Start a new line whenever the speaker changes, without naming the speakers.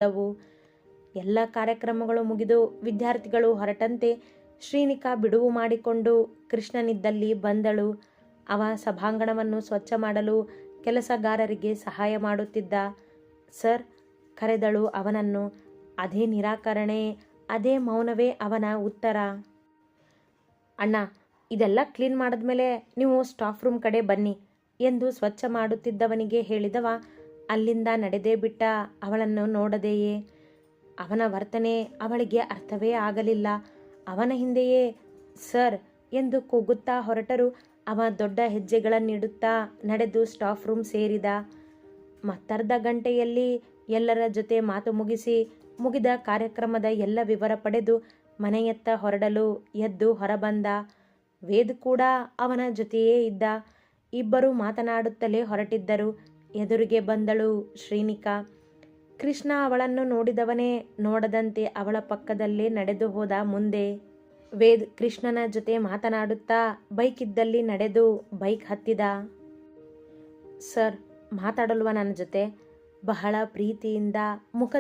ಇದ್ದವು. ಎಲ್ಲ ಕಾರ್ಯಕ್ರಮಗಳು ಮುಗಿದು ವಿದ್ಯಾರ್ಥಿಗಳು ಹೊರಟಂತೆ ಶ್ರೀನಿಕಾ ಬಿಡುವು ಮಾಡಿಕೊಂಡು ಕೃಷ್ಣನಿದ್ದಲ್ಲಿ ಬಂದಳು. ಅವ ಸಭಾಂಗಣವನ್ನು ಸ್ವಚ್ಛ ಮಾಡಲು ಕೆಲಸಗಾರರಿಗೆ ಸಹಾಯ ಮಾಡುತ್ತಿದ್ದ. ಸರ್ ಕರೆದಳು ಅವನನ್ನು. ಅದೇ ನಿರಾಕರಣೆ, ಅದೇ ಮೌನವೇ ಅವನ ಉತ್ತರ. ಅಣ್ಣ, ಇದೆಲ್ಲ ಕ್ಲೀನ್ ಮಾಡಿದ್ಮೇಲೆ ನೀವು ಸ್ಟಾಫ್ ರೂಮ್ ಕಡೆ ಬನ್ನಿ ಎಂದು ಸ್ವಚ್ಛ ಮಾಡುತ್ತಿದ್ದವನಿಗೆ ಹೇಳಿದವ ಅಲ್ಲಿಂದ ನಡೆದೇ ಬಿಟ್ಟ. ಅವಳನ್ನು ನೋಡದೆಯೇ. ಅವನ ವರ್ತನೆ ಅವಳಿಗೆ ಅರ್ಥವೇ ಆಗಲಿಲ್ಲ. ಅವನ ಹಿಂದೆಯೇ ಸರ್ ಎಂದು ಕೂಗುತ್ತಾ ಹೊರಟರು. ಅವ ದೊಡ್ಡ ಹೆಜ್ಜೆಗಳನ್ನಿಡುತ್ತಾ ನಡೆದು ಸ್ಟಾಫ್ ರೂಮ್ ಸೇರಿದ. ಮತ್ತರ್ಧ ಗಂಟೆಯಲ್ಲಿ ಎಲ್ಲರ ಜೊತೆ ಮಾತು ಮುಗಿದ ಕಾರ್ಯಕ್ರಮದ ಎಲ್ಲ ವಿವರ ಪಡೆದು ಮನೆಯತ್ತ ಹೊರಡಲು ಎದ್ದು ಹೊರಬಂದ. ವೇದ್ ಕೂಡ ಅವನ ಜೊತೆಯೇ ಇದ್ದ. ಇಬ್ಬರು ಮಾತನಾಡುತ್ತಲೇ ಹೊರಟಿದ್ದರು. ಎದುರಿಗೆ ಬಂದಳು ಶ್ರೀನಿಕಾ. ಕೃಷ್ಣ ಅವಳನ್ನು ನೋಡಿದವನೇ ನೋಡದಂತೆ ಅವಳ ಪಕ್ಕದಲ್ಲೇ ನಡೆದು ಹೋದ ಮುಂದೆ. ವೇದ್ ಕೃಷ್ಣನ ಜೊತೆ ಮಾತನಾಡುತ್ತಾ ಬೈಕ್ ಇದ್ದಲ್ಲಿ ನಡೆದು ಬೈಕ್ ಹತ್ತಿದ. ಸರ್ ಮಾತಾಡಲ್ವಾ ನನ್ನ ಜೊತೆ? ಬಹಳ ಪ್ರೀತಿಯಿಂದ ಮುಖ